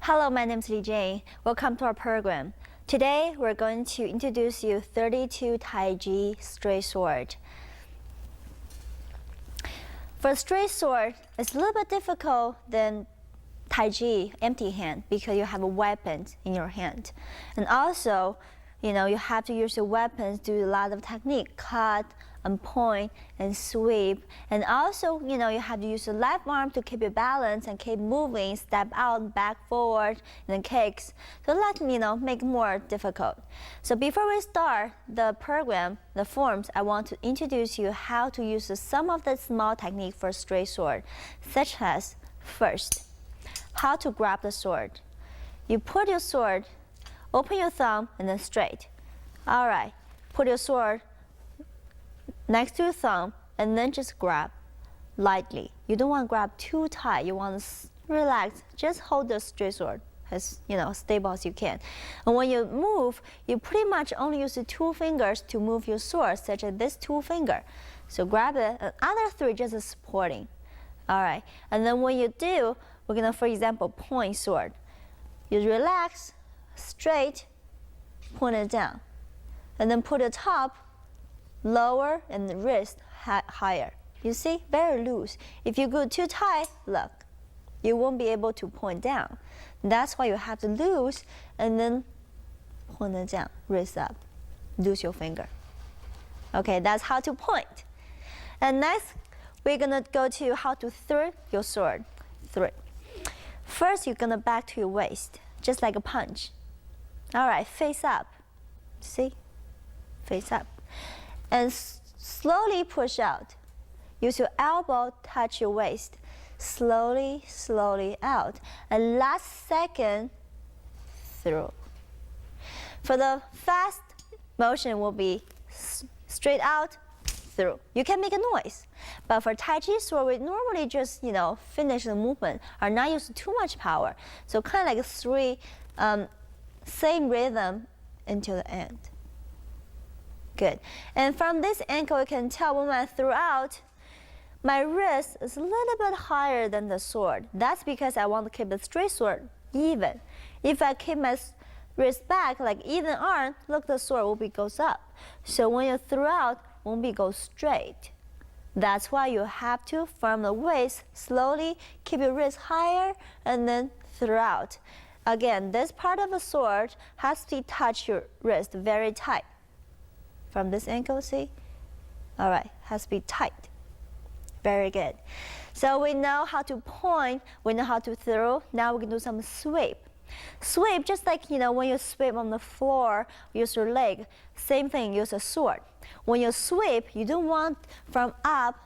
Hello, my name is Li Jing. Welcome to our program. Today, we're going to introduce you 32 Taiji straight sword. For straight sword, it's a little bit difficult than Taiji empty hand because you have a weapon in your hand. And also, you have to use your weapons, do a lot of technique, cut and point and sweep. And also, you have to use the left arm to keep your balance and keep moving, step out, back, forward, and then kicks. So let me, make it more difficult. So before we start the program, the forms, I want to introduce you how to use some of the small technique for straight sword, such as, first, how to grab the sword. You put your sword, open your thumb, and then straight. All right, put your sword next to your thumb, and then just grab lightly. You don't want to grab too tight. You want to relax. Just hold the straight sword as stable as you can. And when you move, you pretty much only use the 2 fingers to move your sword, such as this 2 finger. So grab it, and other 3 just supporting. All right, and then when you do, we're gonna, for example, point sword. You relax, straight, point it down, and then put the top lower and the wrist higher. You see, very loose. If you go too tight, look, you won't be able to point down. That's why you have to loose and then point it down, wrist up, loose your finger. Okay, that's how to point. And next, we're gonna go to how to throw your sword. Throw. First, you're gonna back to your waist, just like a punch. All right, face up. See? Face up. And slowly push out. Use your elbow, touch your waist. Slowly, slowly out. And last second, through. For the fast motion will be straight out, through. You can make a noise. But for Tai Chi sword, we normally just, finish the movement, or not use too much power. So kind of like 3 same rhythm until the end. Good. And from this angle, you can tell when I throw out, my wrist is a little bit higher than the sword. That's because I want to keep the straight sword even. If I keep my wrist back, like even arm, look, the sword goes up. So when you throw out, won't be go straight. That's why you have to, from the waist, slowly keep your wrist higher and then throw out. Again, this part of the sword has to touch your wrist very tight. From this angle, see? All right, has to be tight. Very good. So we know how to point, we know how to throw. Now we can do some sweep. Sweep, just like, when you sweep on the floor, use your leg. Same thing, use a sword. When you sweep, you don't want from up,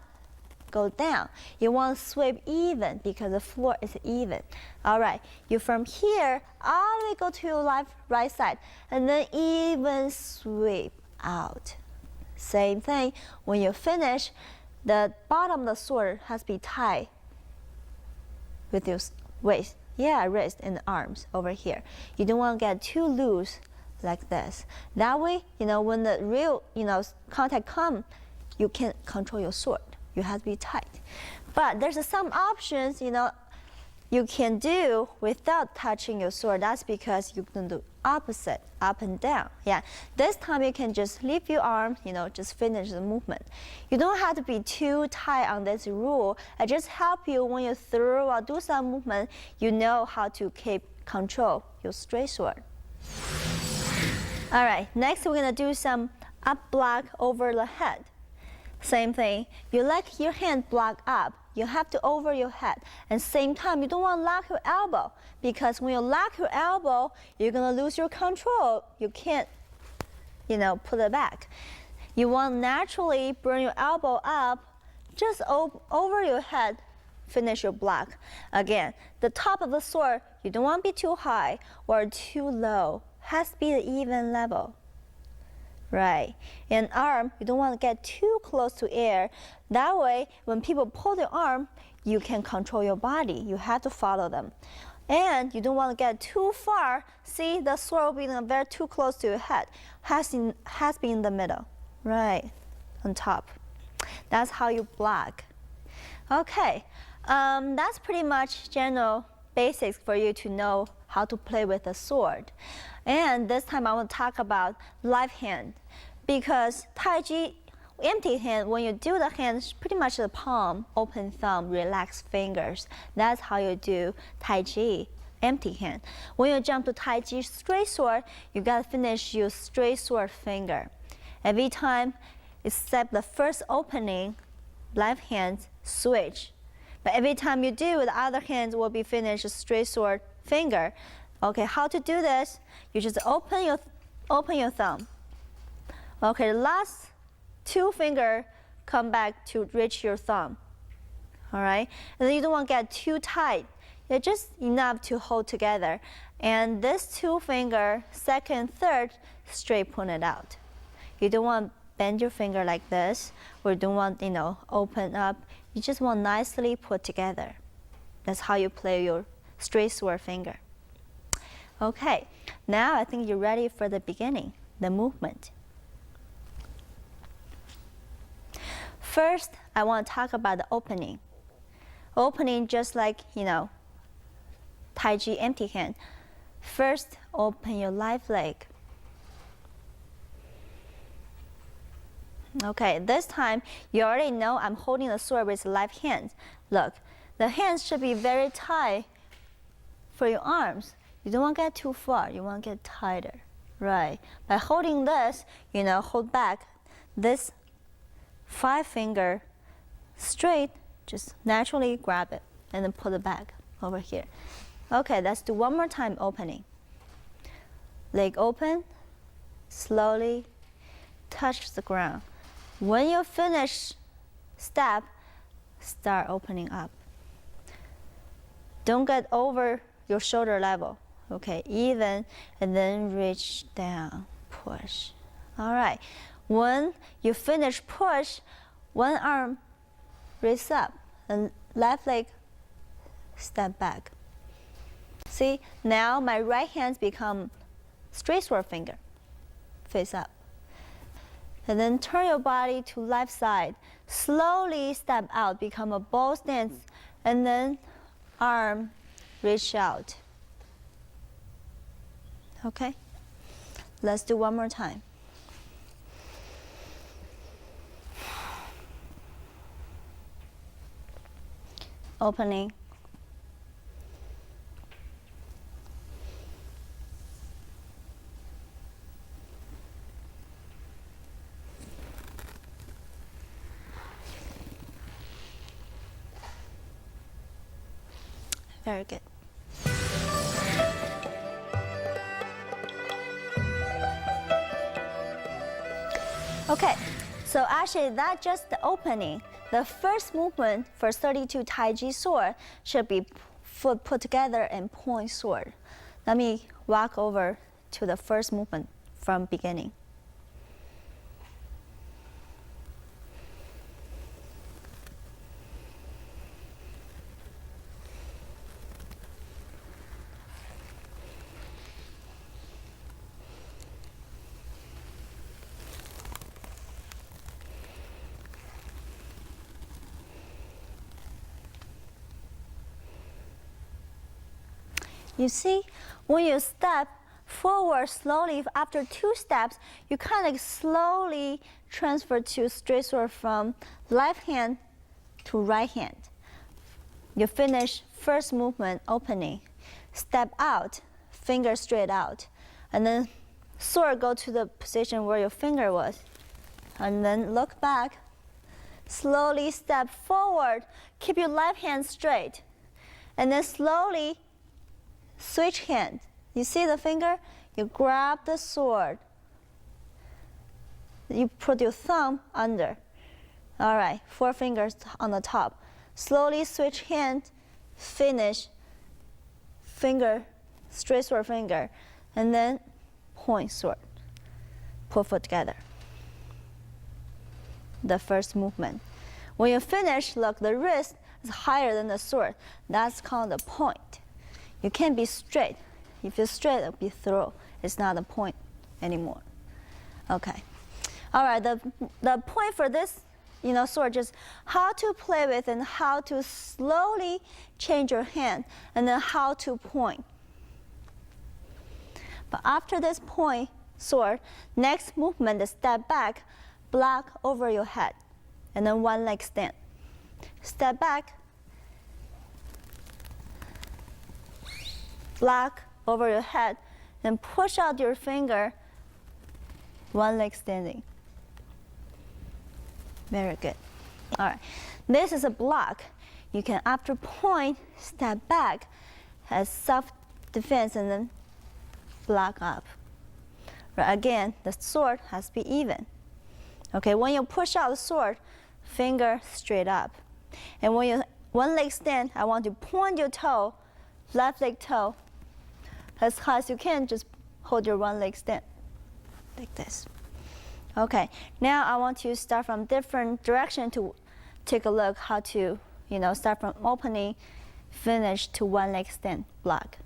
go down. You want to sweep even because the floor is even. All right, you from here, all the way go to your right side, and then even sweep out. Same thing, when you finish, the bottom of the sword has to be tied with your waist. Yeah, wrist and arms over here. You don't want to get too loose like this. That way, when the real, contact come, you can control your sword. You have to be tight. But there's some options, you can do without touching your sword. That's because you can do opposite, up and down. Yeah, this time you can just leave your arm, just finish the movement. You don't have to be too tight on this rule. I just help you when you throw or do some movement, you know how to keep control your straight sword. All right, next we're gonna do some up block over the head. Same thing, you let your hand block up. You have to over your head. And same time, you don't want to lock your elbow, because when you lock your elbow, you're going to lose your control. You can't, put it back. You want to naturally bring your elbow up, just over your head, finish your block. Again, the top of the sword, you don't want to be too high or too low. Has to be the even level. Right, and arm, you don't want to get too close to air. That way, when people pull their arm, you can control your body. You have to follow them. And you don't want to get too far. See, the sword being very too close to your head. Has been in the middle, right, on top. That's how you block. Okay, that's pretty much general basics for you to know how to play with a sword. And this time I want to talk about left hand, because Tai Chi empty hand, when you do the hands, pretty much the palm, open thumb, relaxed fingers. That's how you do Tai Chi, empty hand. When you jump to Tai Chi straight sword, you gotta finish your straight sword finger. Every time, except the first opening, left hand switch. But every time you do, the other hand will be finished straight sword finger. Okay, how to do this? You just open your thumb. Okay, the last two fingers come back to reach your thumb. All right, and then you don't want to get too tight. They're just enough to hold together. And this two finger, second, third, straight pointed out. You don't want to bend your finger like this, or you don't want, open up. You just want nicely put together. That's how you play your straight sword finger. Okay, now I think you're ready for the beginning, the movement. First, I want to talk about the opening. Opening just like, Tai Chi empty hand. First, open your left leg. Okay, this time, you already know I'm holding the sword with the left hand. Look, the hands should be very tight for your arms. You don't want to get too far, you want to get tighter, right? By holding this, hold back this 5 finger straight, just naturally grab it and then put it back over here. Okay, let's do one more time opening. Leg open, slowly touch the ground. When you finish step, start opening up. Don't get over your shoulder level. Okay, even, and then reach down, push. All right, when you finish push, one arm raise up, and left leg step back. See, now my right hand become straight sword finger, face up. And then turn your body to left side. Slowly step out, become a bow stance, and then arm reach out. Okay? Let's do one more time. Opening. Very good. Okay, so actually that's just the opening. The first movement for 32 Tai Chi sword should be foot put together and point sword. Let me walk over to the first movement from beginning. You see, when you step forward slowly, after 2 steps, you kind of slowly transfer to straight sword from left hand to right hand. You finish first movement, opening, step out, finger straight out, and then sword go to the position where your finger was, and then look back, slowly step forward, keep your left hand straight, and then slowly switch hand. You see the finger? You grab the sword. You put your thumb under. All right, 4 fingers on the top. Slowly switch hand, finish, finger, straight sword finger, and then point sword. Put foot together. The first movement. When you finish, look, the wrist is higher than the sword. That's called the point. You can't be straight. If you're straight, it'll be throw. It's not a point anymore. Okay. All right, the point for this sword, just how to play with and how to slowly change your hand, and then how to point. But after this point sword, next movement is step back, block over your head, and then one leg stand. Step back, block over your head, and push out your finger, one leg standing. Very good. All right, this is a block. You can, after point, step back as self-defense and then block up. Right, again, the sword has to be even. Okay, when you push out the sword, finger straight up. And when you one leg stand, I want to point your toe, left leg toe, as high as you can. Just hold your one leg stand, like this. Okay, now I want you to start from different direction to take a look how to, start from opening, finish to one leg stand, block.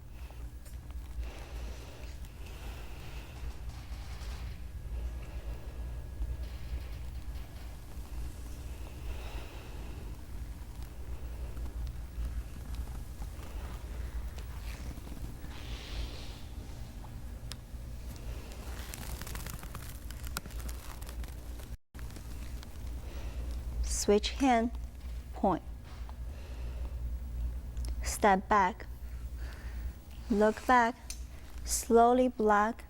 Switch hand, point. Step back, look back, slowly block,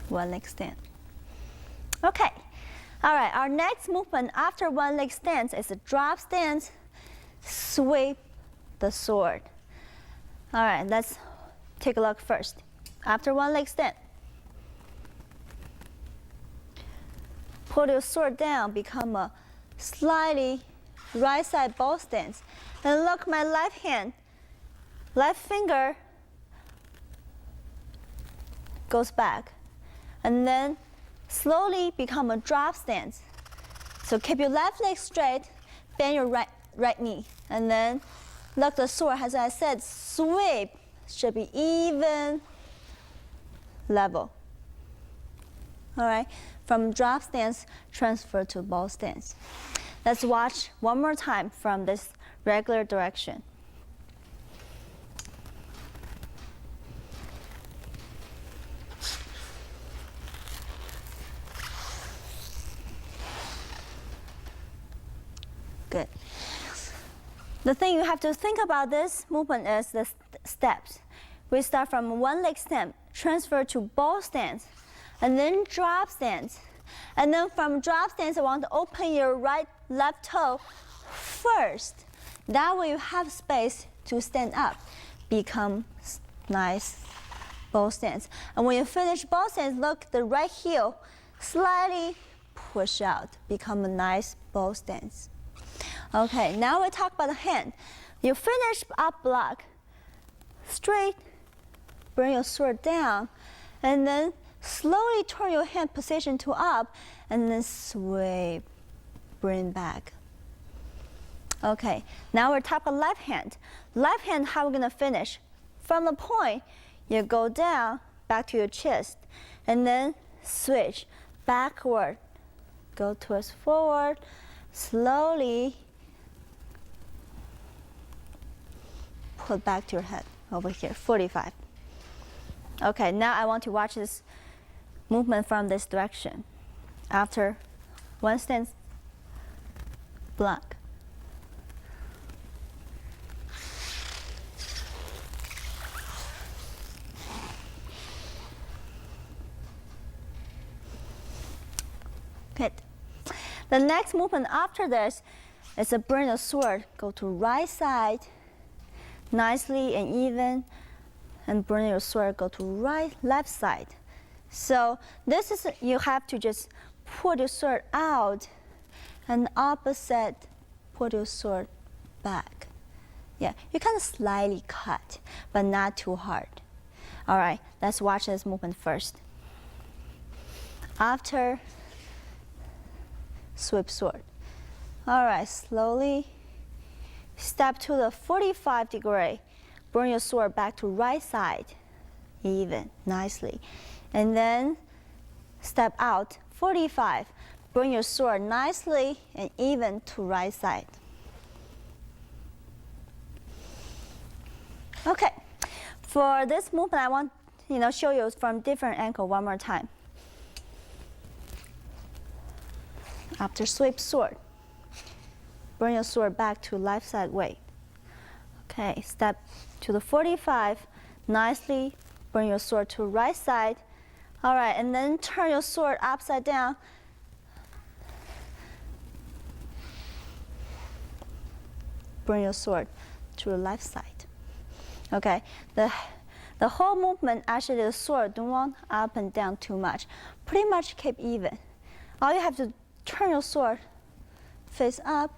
one leg stand. Okay, all right, our next movement after one leg stance is a drop stance, sweep the sword. All right, let's take a look first. After one leg stand, put your sword down, become a slightly right side ball stance. And look, my left hand, left finger goes back. And then slowly become a drop stance. So keep your left leg straight, bend your right knee. And then look, the sword, as I said, sweep should be even, level. All right, from drop stance, transfer to ball stance. Let's watch one more time from this regular direction. Good. The thing you have to think about this movement is the steps. We start from one leg stand, transfer to ball stance, and then drop stance. And then from drop stance, I want to open your left toe first. That way you have space to stand up, become nice ball stance. And when you finish ball stance, look, the right heel slightly push out, become a nice ball stance. Okay, now we talk about the hand. You finish up block, straight, bring your sword down, and then slowly turn your hand position to up, and then sweep, bring back. Okay, now we're talking about left hand. Left hand, how we're gonna finish? From the point, you go down, back to your chest, and then switch, backward, go towards forward, slowly put back to your head, over here, 45. Okay, now I want to watch this movement from this direction. After one stance, block. Good. The next movement after this is a bring the sword, go to right side, nicely and even, and bring your sword, go to left side. So this is, you have to just put your sword out, and opposite, put your sword back. Yeah, you can slightly cut, but not too hard. All right, let's watch this movement first. After, sweep sword. All right, slowly step to the 45 degree. Bring your sword back to right side, even, nicely. And then step out, 45. Bring your sword nicely and even to right side. Okay, for this movement, I want show you from different angle one more time. After sweep sword, bring your sword back to left side way. Okay, step to the 45, nicely bring your sword to right side. All right, and then turn your sword upside down. Bring your sword to the left side. Okay, the whole movement, actually the sword don't want up and down too much. Pretty much keep even. All you have to turn your sword face up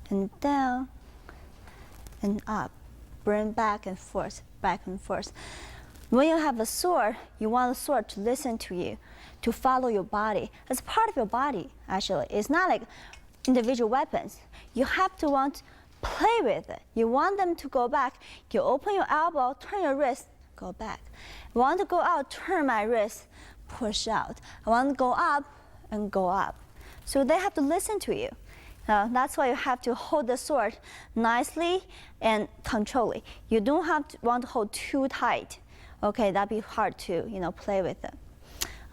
and down and up. Bring back and forth, back and forth. When you have a sword, you want the sword to listen to you, to follow your body. It's part of your body, actually. It's not like individual weapons. You have to want to play with it. You want them to go back. You open your elbow, turn your wrist, go back. I want to go out, turn my wrist, push out. I want to go up and go up. So they have to listen to you. That's why you have to hold the sword nicely and control it. You don't want to hold too tight. Okay, that'd be hard to play with it.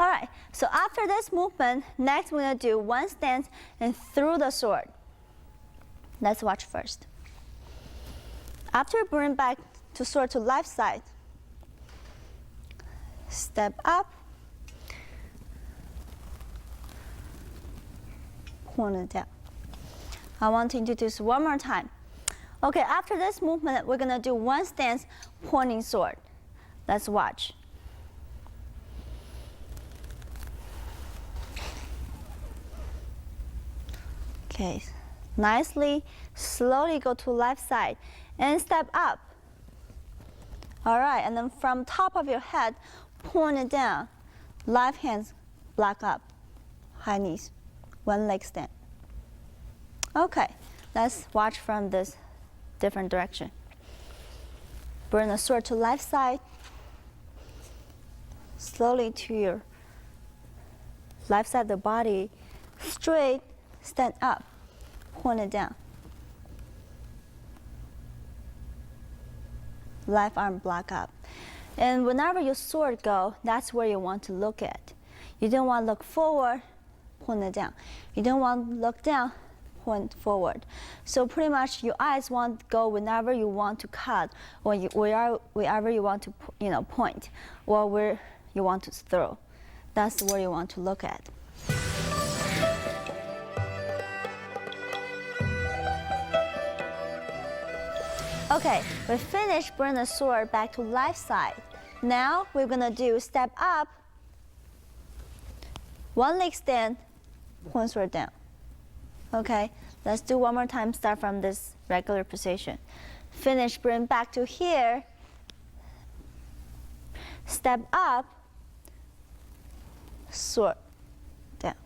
All right, so after this movement, next we're gonna do one stance and through the sword. Let's watch first. After bring back to sword to left side, step up, point it down. I want to introduce one more time. Okay, after this movement, we're gonna do one stance, pointing sword. Let's watch. Okay, nicely, slowly go to left side and step up. All right, and then from top of your head, point it down. Left hand block up, high knees, one leg stand. Okay, let's watch from this different direction. Bring the sword to left side, slowly to your left side of the body, straight, stand up, point it down. Left arm block up. And whenever your sword go, that's where you want to look at. You don't want to look forward, point it down. You don't want to look down, point forward. So pretty much your eyes want to go whenever you want to cut, or wherever you want to point, or where you want to throw. That's where you want to look at. Okay, we finished bring the sword back to left side. Now we're gonna do step up, one leg stand, point sword down. Okay, let's do one more time, start from this regular position. Finish, bring back to here, step up, sword down.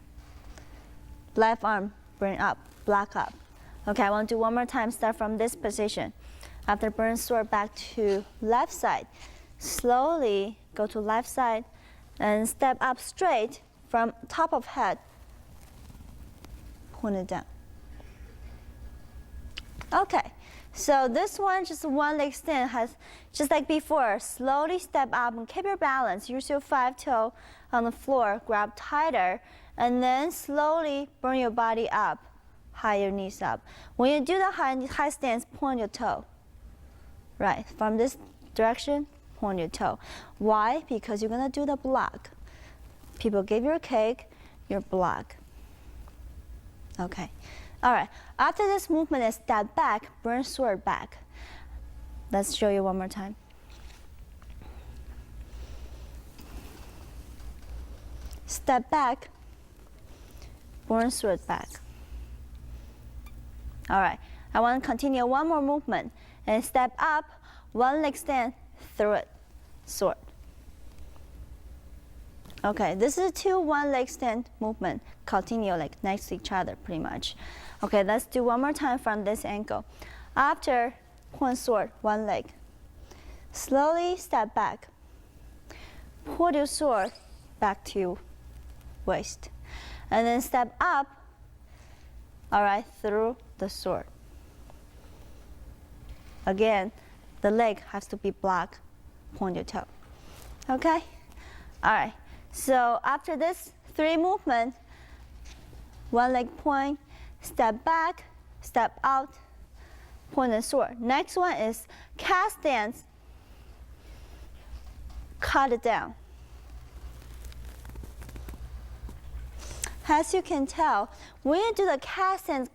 Left arm, bring up, block up. Okay, I want to do one more time, start from this position. After bring sword back to left side, slowly go to left side and step up straight from top of head, point it down. Okay, so this one, just one leg stand, has just like before, slowly step up and keep your balance. Use your 5-toe on the floor, grab tighter, and then slowly bring your body up, high your knees up. When you do the high stance, point your toe. Right, from this direction, point your toe. Why? Because you're gonna do the block. People give you a cake, your block. Okay, all right. After this movement is step back, bring sword back. Let's show you one more time. Step back, bring sword back. All right, I want to continue one more movement. And step up, one leg stand, through it, sword. Okay, this is 2 one leg stand movement. Continue like next to each other pretty much. Okay, let's do one more time from this angle. After point sword, one leg. Slowly step back. Pull your sword back to waist. And then step up, all right, through the sword. Again, the leg has to be blocked, point your toe. Okay? All right. So after this 3 movements, one leg point, step back, step out, point and sword. Next one is cast stance, cut it down. As you can tell, when you do the cast stance,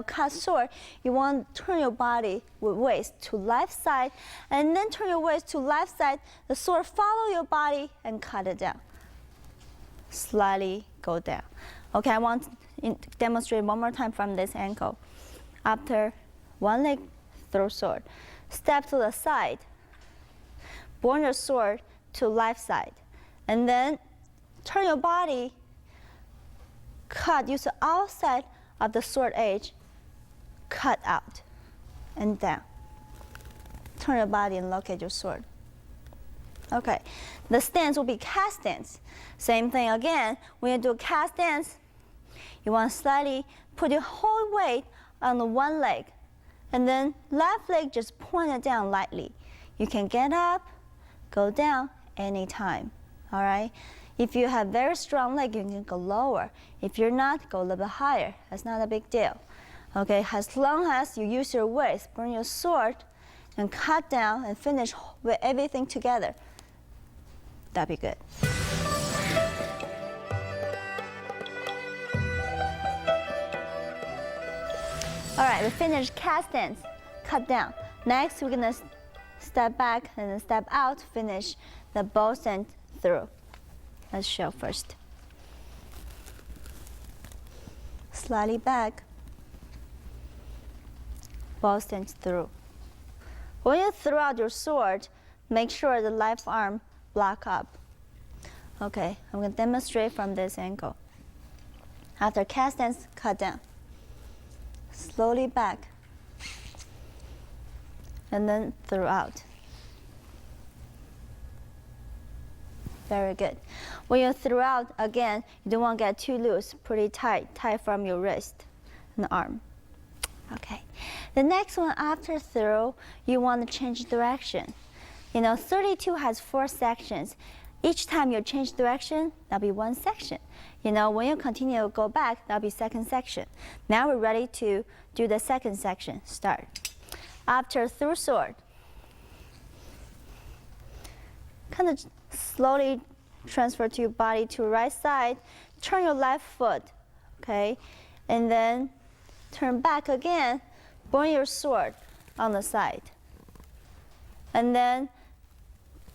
cut sword, you want to turn your body with waist to left side, and then turn your waist to left side. The sword follow your body and cut it down. Slightly go down. Okay, I want to demonstrate one more time from this angle. After one leg throw sword, step to the side, bring your sword to left side, and then turn your body, cut, use the outside of the sword edge, cut out and down. Turn your body and look at your sword. Okay, the stance will be cast stance. Same thing again, when you do a cast stance, you want to slightly put your whole weight on the one leg, and then left leg just point it down lightly. You can get up, go down anytime, all right? If you have very strong leg, you can go lower. If you're not, go a little bit higher. That's not a big deal. Okay, as long as you use your waist, bring your sword, and cut down and finish with everything together, that'd be good. All right, we finished cast stance, cut down. Next, we're gonna step back and then step out, finish the bow stance through. Let's show first. Slightly back, bow stance through. When you throw out your sword, make sure the left arm block up. Okay, I'm going to demonstrate from this angle. After cast stance, cut down. Slowly back, and then throw out. Very good. When you throw out, again, you don't want to get too loose, pretty tight from your wrist and arm. Okay. The next one, after throw, you want to change direction. 32 has 4 sections. Each time you change direction, that'll be 1 section. When you continue to go back, that'll be 2nd section. Now we're ready to do the 2nd section. Start. After throw sword, kind of slowly transfer to your body to right side. Turn your left foot, okay? And then turn back again. Bring your sword on the side. And then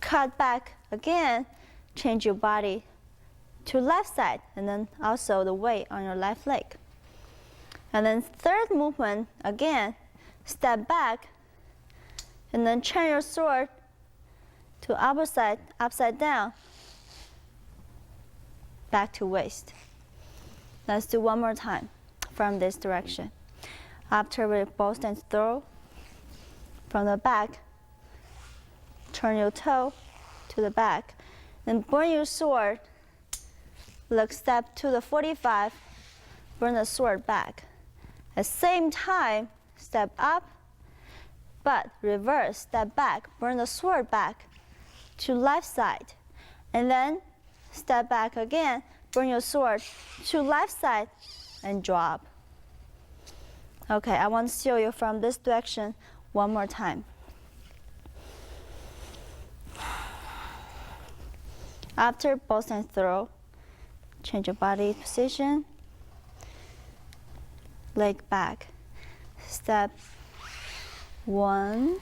cut back again. Change your body to left side, and then also the weight on your left leg. And then 3rd movement, again, step back, and then turn your sword to opposite, upside down, back to waist. Let's do one more time from this direction. After we bow stance throw, from the back, turn your toe to the back, then bring your sword, look, step to the 45, bring the sword back. At the same time, step up, but reverse, step back, bring the sword back to left side. And then step back again, bring your sword to left side and drop. Okay, I want to show you from this direction one more time. After bow stance throw, change your body position, leg back. Step 1,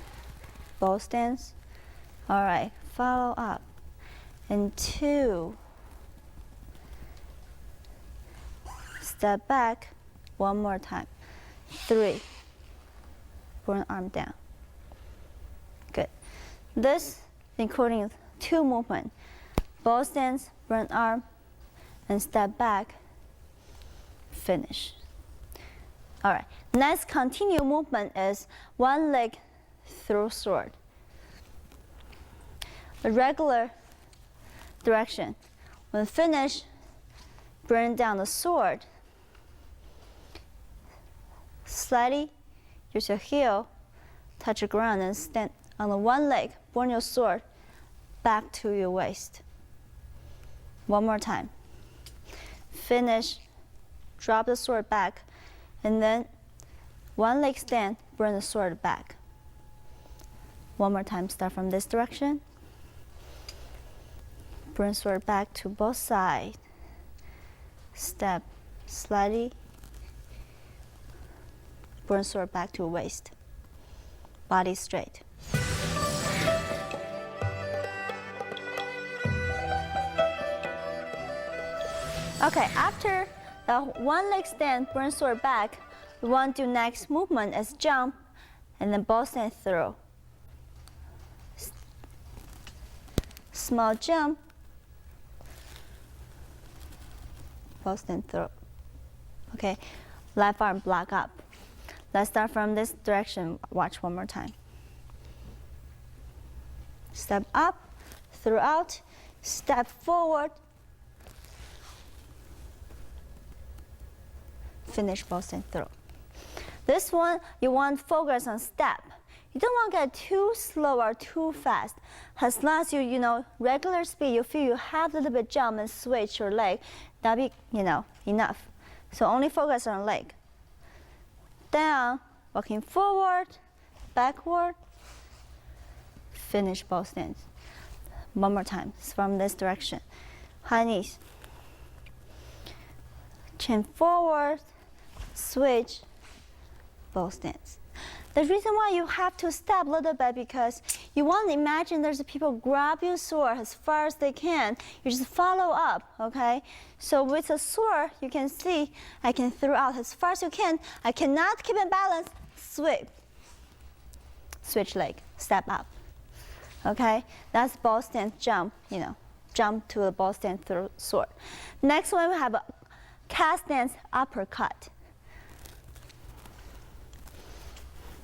bow stance. All right, follow up. And 2, step back, one more time. 3, bring arm down. Good. This including 2 movements. Bow stance, bring arm, and step back, finish. All right, next continue movement is one leg through sword. The regular direction. When finish, bring down the sword. Slightly use your heel, touch the ground, and stand on the one leg. Bring your sword back to your waist. One more time. Finish, drop the sword back, and then one leg stand, bring the sword back. One more time, start from this direction. Bring sword back to both sides. Step slightly. Bring sword back to waist. Body straight. Okay, after the one leg stand, bring sword back, we want to do next movement is jump and then ball stand throw. Small jump, ball stand throw. Okay, left arm block up. Let's start from this direction. Watch one more time. Step up, throw out, step forward, finish ball stand throw. This one, you want to focus on step. You don't want to get too slow or too fast. As long as you regular speed, you feel you have a little bit jump and switch your leg, that'll be, enough. So only focus on leg. Down, walking forward, backward, finish ball stands. One more time, it's from this direction. High knees. Chin forward, switch, ball stands. The reason why you have to step a little bit because you want to imagine there's people grab your sword as far as they can. You just follow up, okay? So with the sword, you can see I can throw out as far as you can. I cannot keep in balance. Sweep. Switch leg. Step up. Okay? That's ball stand jump, jump to the ball stand through sword. Next one, we have a cast stance uppercut.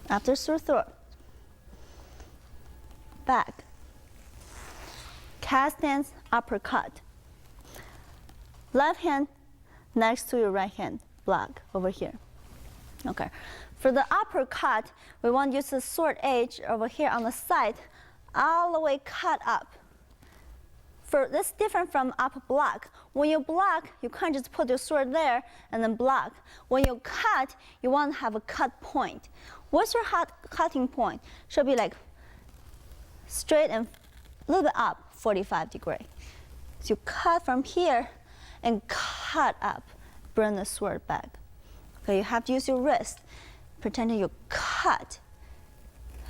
After sword throw, back, cast stance uppercut. Left hand next to your right hand, block over here. Okay, for the uppercut, we want to use the sword edge over here on the side, all the way cut up. For this different from up block. When you block, you can't just put your sword there and then block. When you cut, you want to have a cut point. What's your cutting point? Should be like straight and a little bit up, 45 degrees. So you cut from here and cut up, bring the sword back. Okay, you have to use your wrist, pretending you cut,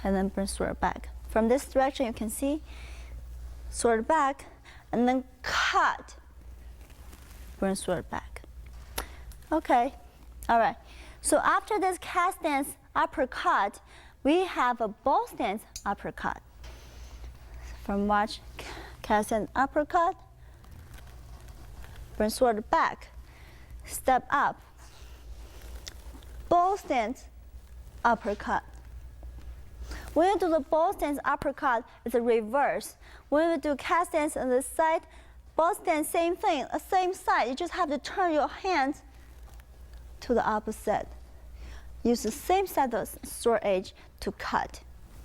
and then bring sword back. From this direction, you can see sword back, and then cut, bring sword back. Okay, all right. So after this cast stance uppercut, we have a ball stance uppercut. From watch, cast stance uppercut, bring sword back, step up, ball stance uppercut. When you do the ball stance uppercut, it's a reverse. When you do cast stance on this side, ball stance, same thing, same side. You just have to turn your hands to the opposite. Use the same side of the sword edge to cut.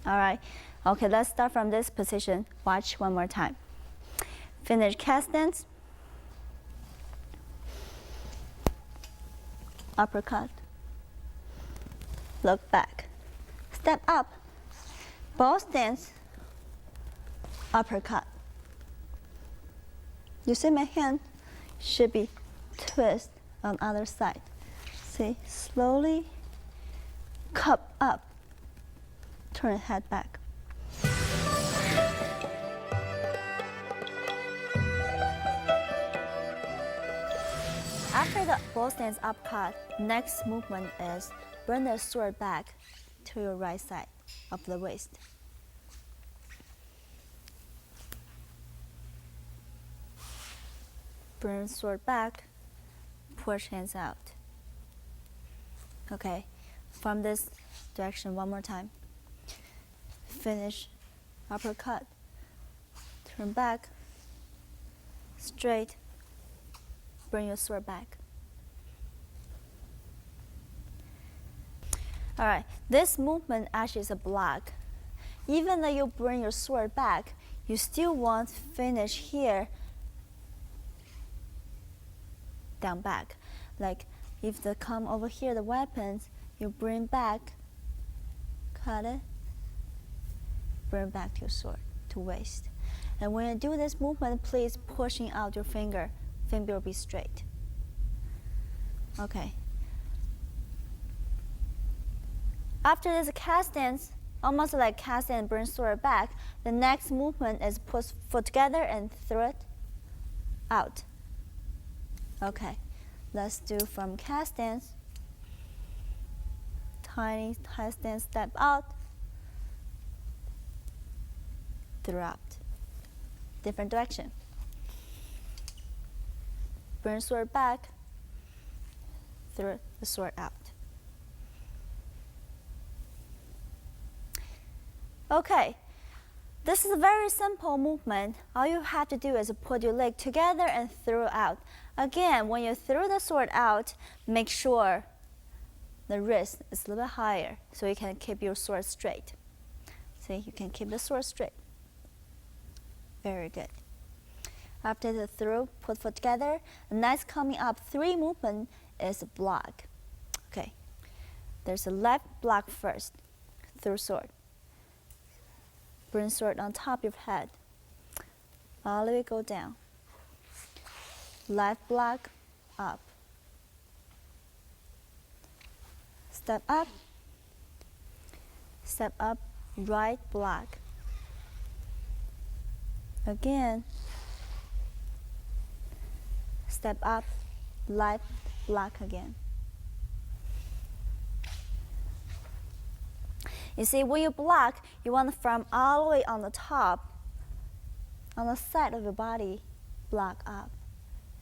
All right? Okay, let's start from this position. Watch one more time. Finish cast stance. Uppercut. Look back. Step up. Ball stance, uppercut. You see my hand should be twist on the other side. See, slowly cup up, turn head back. After the ball stance uppercut, next movement is bring the sword back to your right side of the waist. Bring sword back, push hands out. Okay, from this direction one more time. Finish uppercut, turn back, straight, bring your sword back. All right, this movement actually is a block. Even though you bring your sword back, you still want to finish here, down back. Like if they come over here, the weapons, you bring back, cut it, bring back your sword to waist. And when you do this movement, please pushing out your finger. Finger will be straight. Okay. After this cast stance, almost like cast and bring sword back, the next movement is push foot together and throw it out. Okay, let's do from cast stance. Tiny cast stance, step out, throw out. Different direction. Bring sword back, throw the sword out. Okay, this is a very simple movement. All you have to do is put your leg together and throw out. Again, when you throw the sword out, make sure the wrist is a little bit higher so you can keep your sword straight. See, you can keep the sword straight. Very good. After the throw, put foot together. The next coming up 3 movement is a block. Okay, there's a left block first, throw sword. Bring sword on top of your head. All the way go down. Left block, up. Step up. Step up, right block. Again. Step up, left block again. You see, when you block, you want from all the way on the top, on the side of your body, block up.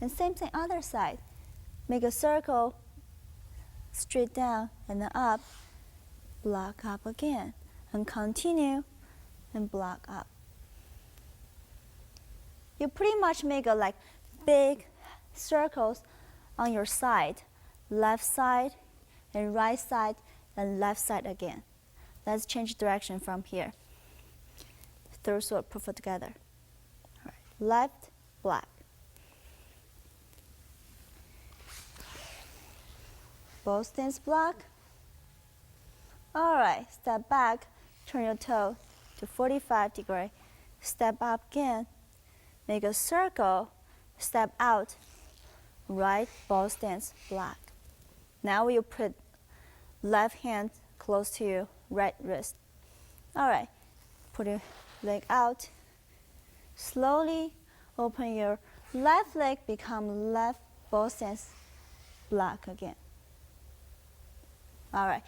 And same thing other side. Make a circle, straight down and then up, block up again. And continue and block up. You pretty much make a like big circles on your side, left side and right side and left side again. Let's change direction from here. Throw sword, put foot together. All right. Left, block. Both stance block. All right, step back, turn your toe to 45 degrees. Step up again, make a circle, step out, right, both stance block. Now you put left hand close to your right wrist. All right, put your leg out. Slowly open your left leg, become left both stance block again. All right,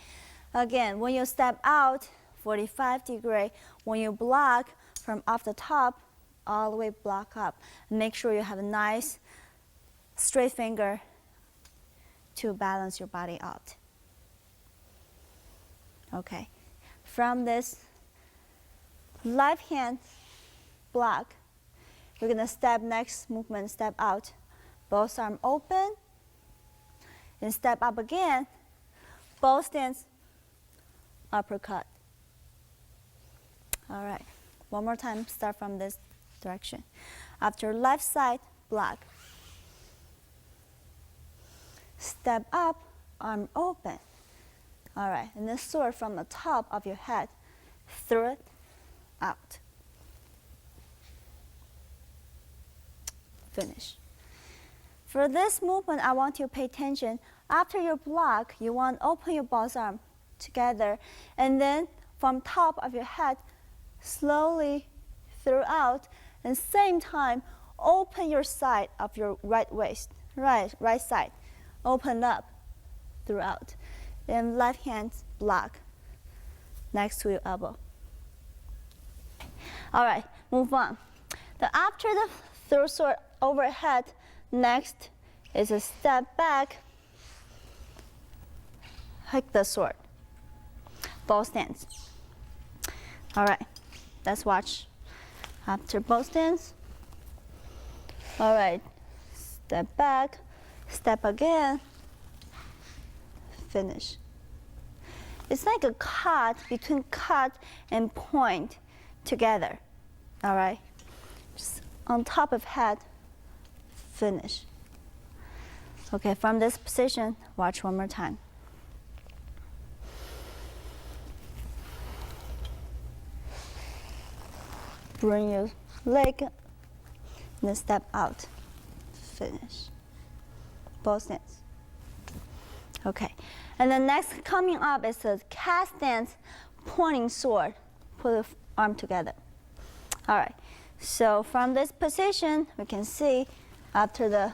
again, when you step out, 45 degrees, when you block from off the top, all the way block up. Make sure you have a nice straight finger to balance your body out. Okay, from this left hand block, we're gonna step next movement, step out, both arms open, and step up again, both stance, uppercut. All right, one more time, start from this direction. After left side block, step up, arm open. All right, and then sword from the top of your head, throw it out. Finish. For this movement, I want you to pay attention. After your block, you want to open your both arms together, and then from top of your head, slowly throw out, and same time, open your side of your right waist, right side, open up, throughout. Then left hand block next to your elbow. All right, move on. After the throw sword overhead, next is a step back, hike the sword, both stance. All right, let's watch. After both stance, all right, step back, Step again, finish. It's like a cut between cut and point together, all right? Just on top of head, finish. Okay, from this position, watch one more time. Bring your leg, and then step out, finish. Both hands. Okay, and then next coming up is a cast stance, pointing sword. Put the arm together. All right, so from this position, we can see after the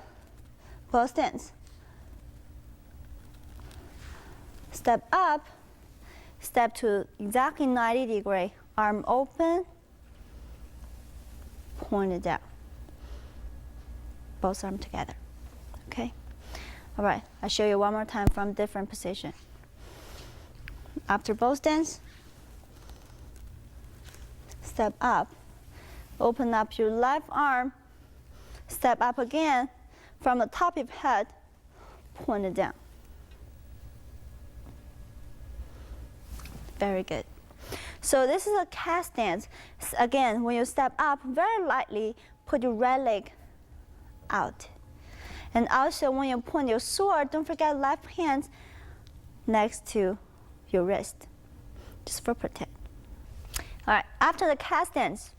both stance. Step up, step to exactly 90 degree, arm open, point it down. Both arms together, okay? All right, I'll show you one more time from different position. After both stance, step up, open up your left arm, step up again, from the top of your head, point it down. Very good. So this is a cast stance. Again, when you step up, very lightly, put your right leg out. And also when you point your sword, don't forget left hand next to your wrist, just for protect. All right, after the cast stance,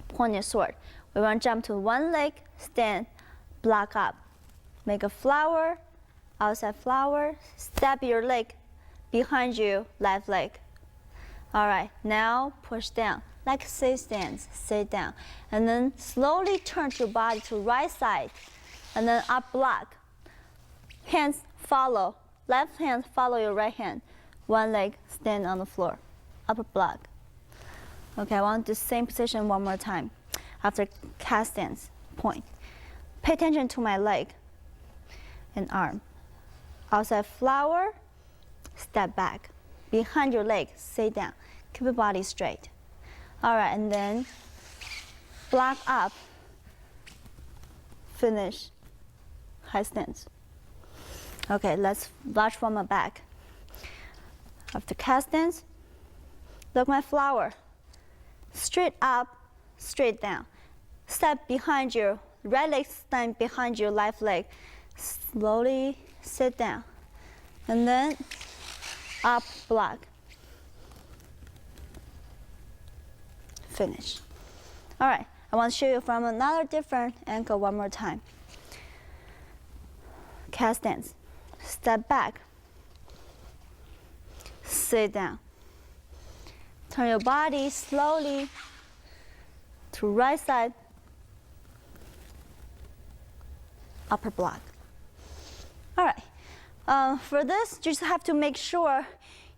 point your sword. We want to jump to one leg, stand, block up. Make a flower, outside flower, step your leg behind you, left leg. All right, now push down, like sit stance, sit down. And then slowly turn your body to right side, and then up block. Hands follow, left hand follow your right hand. One leg stand on the floor, upper block. Okay, I want the same position one more time. After cast stance, point. Pay attention to my leg and arm. Outside flower, step back. Behind your leg, sit down. Keep your body straight. All right, and then block up. Finish high stance. Okay, let's watch from the back. After cast stance, look my flower. Straight up, straight down. Step behind you. Right leg stand behind your left leg. Slowly sit down. And then up block. Finish. All right, I want to show you from another different angle one more time. Cast stance. Step back. Sit down. Turn your body slowly to right side. Upper block. All right. For this, you just have to make sure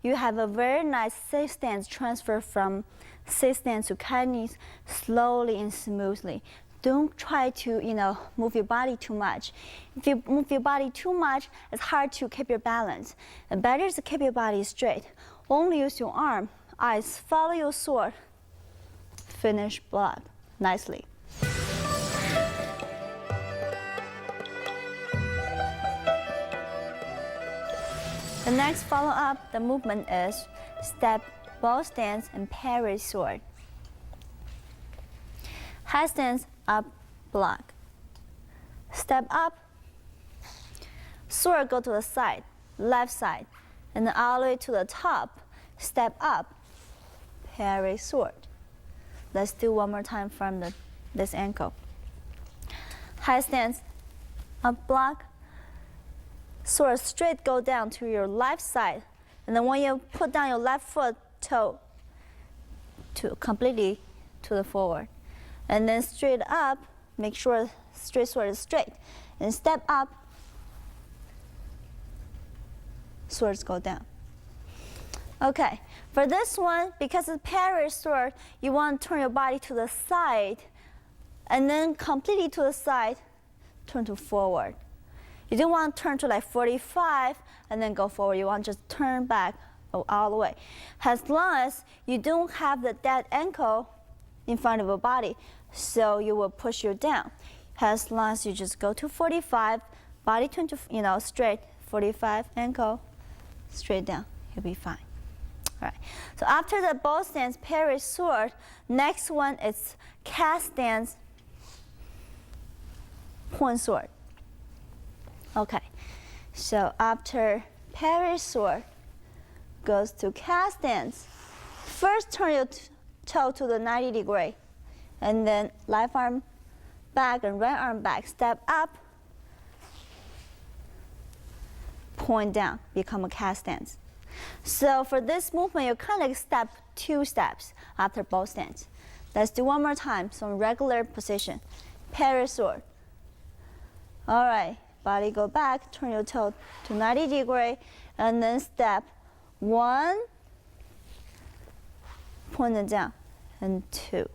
you have a very nice sit stance transfer from sit stance to knees slowly and smoothly. Don't try to, move your body too much. If you move your body too much, it's hard to keep your balance. The better is to keep your body straight. Only use your arm, eyes, follow your sword. Finish block nicely. The next follow-up, the movement is step, ball stance, and parry sword. High stance, up, block. Step up, sword go to the side, left side, and then all the way to the top. Step up, parry sword. Let's do one more time from this ankle. High stance, up, block. Sword straight go down to your left side, and then when you put down your left foot toe to completely to the forward, and then straight up, make sure straight sword is straight, and step up, swords go down. Okay, for this one, because it's parry sword, you want to turn your body to the side, and then completely to the side, turn to forward. You don't want to turn to like 45 and then go forward. You want to just turn back all the way. As long as you don't have the dead ankle in front of your body, so you will push you down. As long as you just go to 45, Body turn to, straight, 45 ankle, straight down. You'll be fine. All right. So after the bow stance, parry, sword, next one is cast stance, point, sword. Okay. So after parry, sword, goes to cast stance. First, turn your toe to the 90 degree, and then left arm back and right arm back. Step up, point down, become a cast stance. So for this movement, you kind of step 2 steps after bow stance. Let's do one more time. So regular position, parry, sword. All right, body go back, turn your toe to 90 degree, and then step 1, point it down, and 2.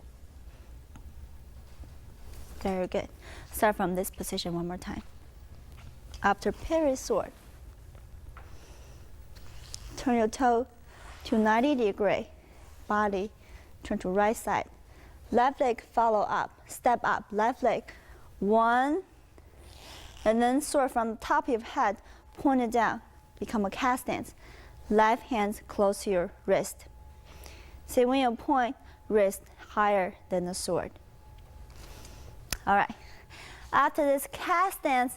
Very good. Start from this position one more time. After parry, sword, turn your toe to 90 degree, body turn to right side. Left leg follow up, step up, left leg, 1, and then sword from the top of your head, point it down, become a cast stance. Left hand close to your wrist. See, when you point, wrist higher than the sword. All right. After this cast stance,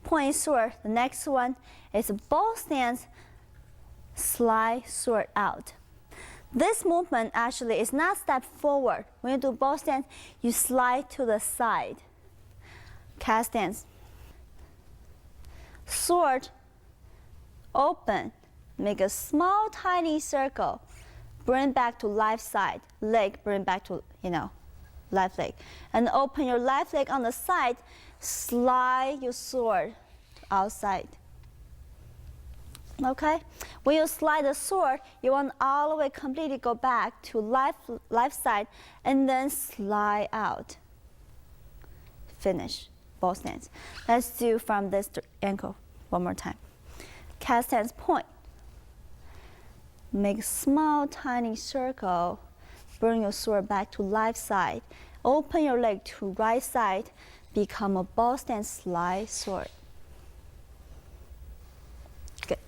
point, sword, the next one is a bow stance, slide, sword out. This movement actually is not step forward. When you do bow stance, you slide to the side. Cast stance. Sword, open, make a small tiny circle, bring back to left side, leg bring back to, left leg. And open your left leg on the side, slide your sword outside. Okay? When you slide the sword, you want all the way completely go back to left side and then slide out. Finish. Bow stance. Let's do from this ankle one more time. Cast stance, point. Make small tiny circle. Bring your sword back to left side. Open your leg to right side. Become a bow stance, slide, sword. Good.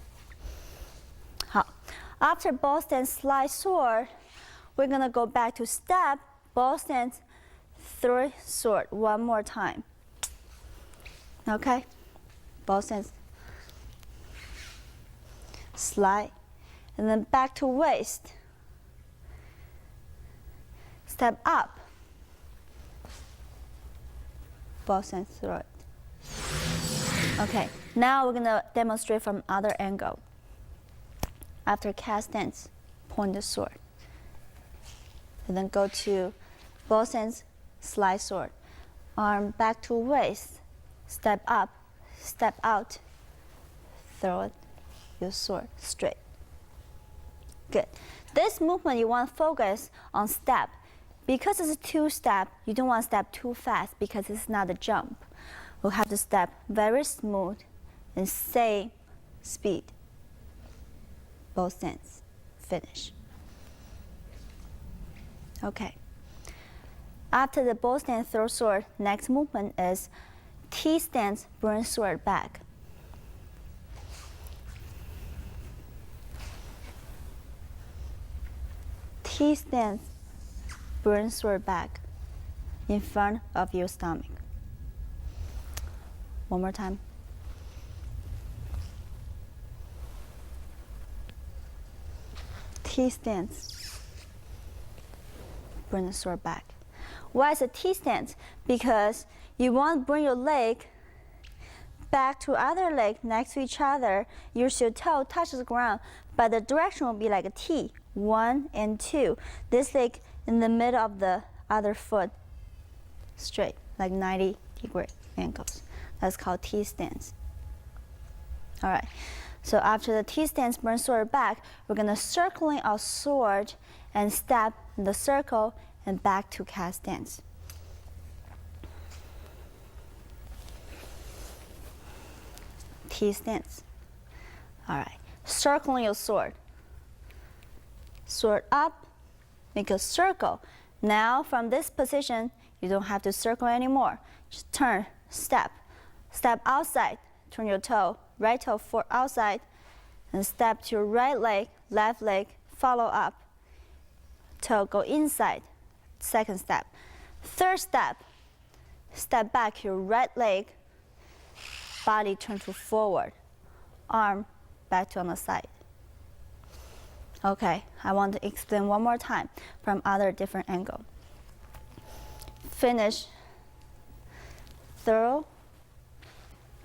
After bow stance, slide, sword, we're gonna go back to step, bow stance, throw, sword one more time. Okay? Bow stance, slide, and then back to waist. Step up, bow stance, throw it. Okay, now we're gonna demonstrate from other angle. After cast stance, point the sword. And then go to bow stance, slide, sword. Arm back to waist, step up, step out, throw it, your sword straight. Good. This movement you want to focus on step. Because it's a 2-step, you don't want to step too fast because it's not a jump. We'll have to step very smooth and same speed. Bow stance, finish. Okay. After the bow stance, throw sword, next movement is T stance, bring sword back. T stance, bring sword back in front of your stomach. One more time. T stance, bring the sword back. Why is a T stance? Because you want to bring your leg back to other leg next to each other. Your toe touches the ground, but the direction will be like a T, 1 and 2. This leg in the middle of the other foot, straight, like 90 degree angles. That's called T stance. All right. So after the T stance, bring sword back, we're gonna circling our sword and step in the circle and back to cast stance. T stance. All right. Circling your sword. Sword up, make a circle. Now from this position, you don't have to circle anymore. Just turn, step outside, turn your toe, right toe for outside, and step to your right leg, left leg, follow up. Toe go inside, second step. Third step, step back your right leg, body turn to forward, arm back to on the side. Okay, I want to explain one more time from other different angle. Finish throw,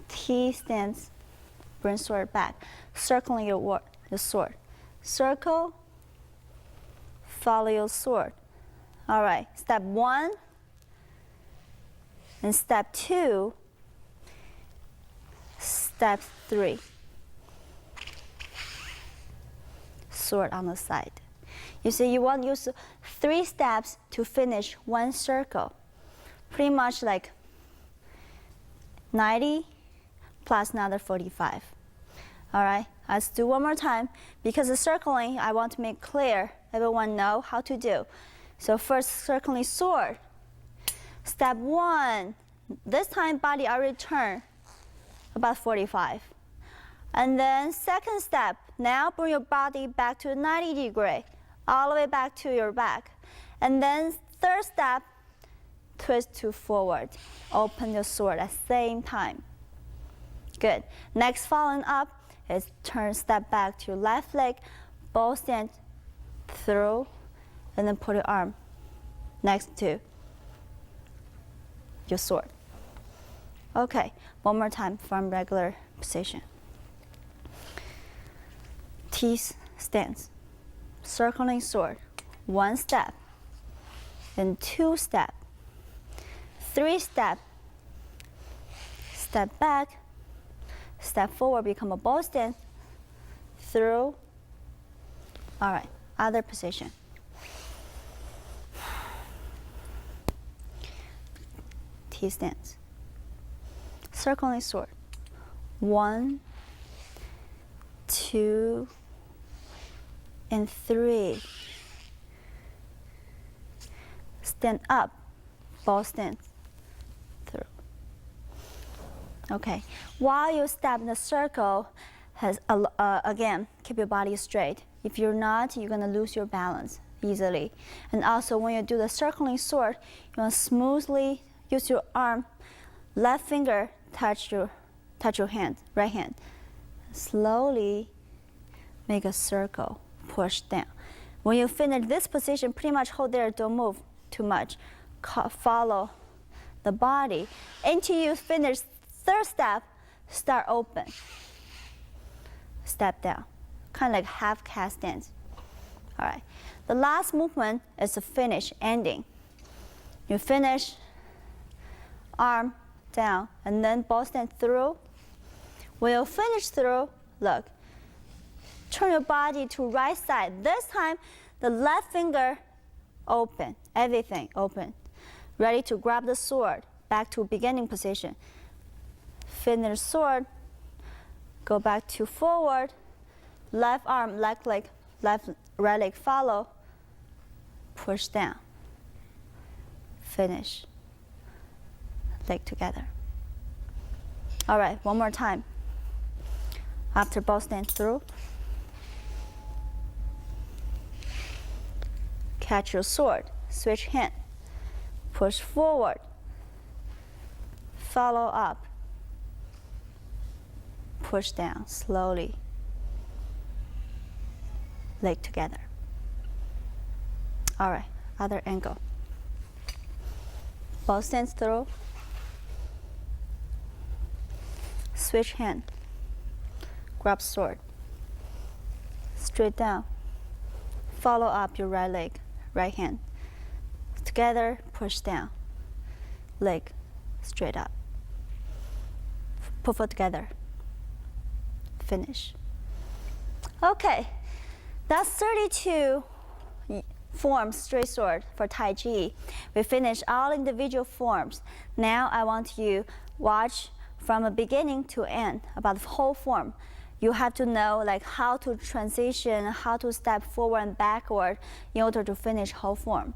T stance, bring sword back, circling your sword. Circle, follow your sword. All right, step 1 and step 2, step 3. Sword on the side. You see, you want to use 3 steps to finish 1 circle. Pretty much like 90 plus another 45. All right, let's do one more time. Because the circling, I want to make clear, everyone know how to do. So first, circling sword. Step 1, this time body already turn about 45. And then second step, now bring your body back to 90 degree, all the way back to your back. And then third step, twist to forward. Open the sword at the same time. Good. Next, following up is turn, step back to your left leg, both stand through, and then put your arm next to your sword. Okay, one more time from regular position. T stance, circling sword, 1 step, then 2 step, 3 step, step back, step forward, become a bow stance, through. All right, other position. T stance, circling sword, 1, 2, and 3. Stand up, bow stance, through. Okay, while you step in the circle, again, keep your body straight. If you're not, you're gonna lose your balance easily. And also, when you do the circling sword, you want to smoothly use your arm, left finger touch your hand, right hand. Slowly make a circle, push down. When you finish this position, pretty much hold there, don't move too much. Follow the body. Until you finish third step, start open. Step down, kind of like half cat stance. All right, the last movement is the finish, ending. You finish, arm down, and then bow stand through. When you finish through, look, turn your body to right side. This time, the left finger open, everything open. Ready to grab the sword, back to beginning position. Finish sword, go back to forward, left arm, left leg, right leg follow, push down, finish, leg together. All right, one more time. After both stand through, catch your sword, switch hand, push forward, follow up, push down slowly, leg together. All right, other angle. Both stands through, switch hand, grab sword, straight down, follow up your right leg, right hand. Together, push down, leg straight up. Put foot together, finish. Okay, that's 32 forms straight sword for Tai Chi. We finished all individual forms. Now I want you to watch from the beginning to end about the whole form. You have to know like how to transition, how to step forward and backward in order to finish whole form.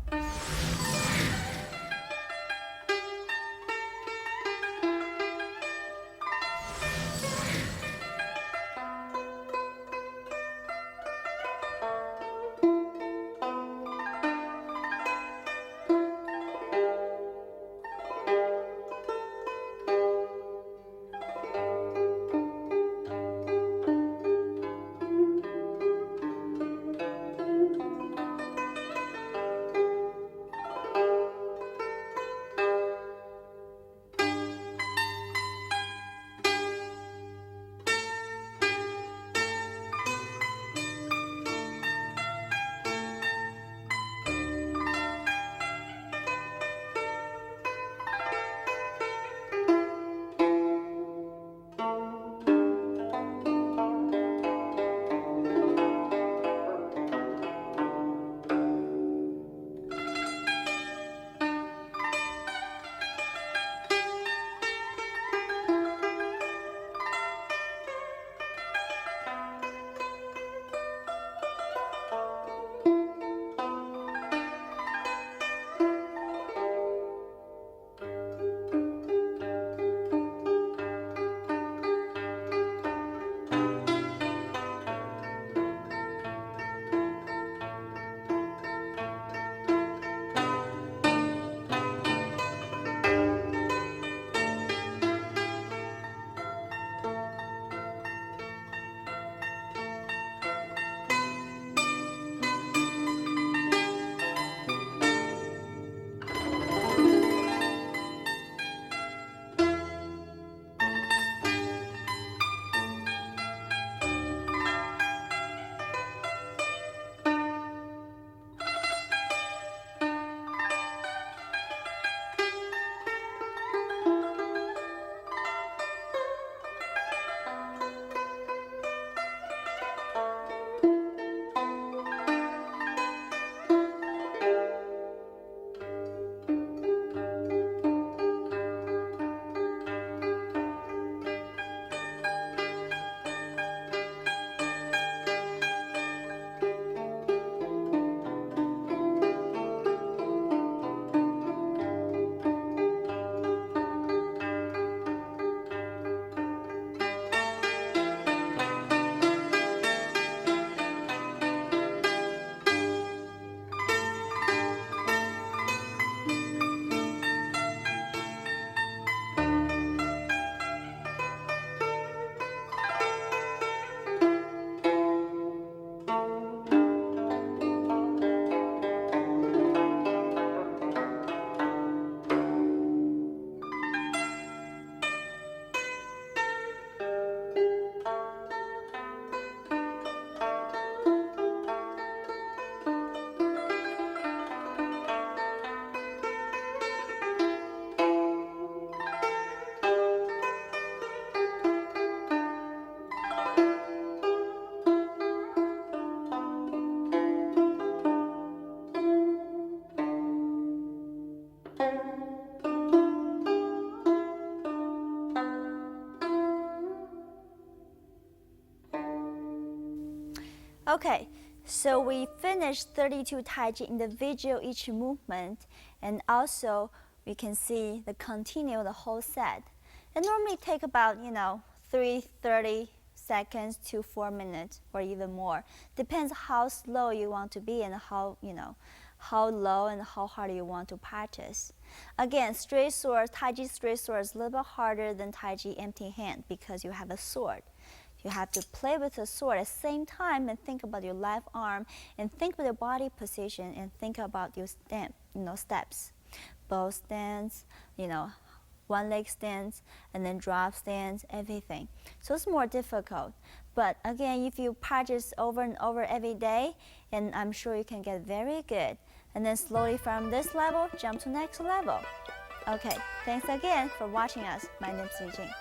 Okay, so we finished 32 Tai Chi individual each movement, and also we can see the continue the whole set. It normally take about 3:30 seconds to 4 minutes or even more. Depends how slow you want to be and how low and how hard you want to practice. Again, straight sword, Tai Chi straight sword is a little bit harder than Tai Chi empty hand because you have a sword. You have to play with the sword at the same time and think about your left arm and think about your body position and think about your steps. Both stance, one leg stance, and then drop stance, everything. So it's more difficult. But again, if you practice over and over every day, and I'm sure you can get very good. And then slowly from this level, jump to next level. Okay, thanks again for watching us. My name is Li Jing.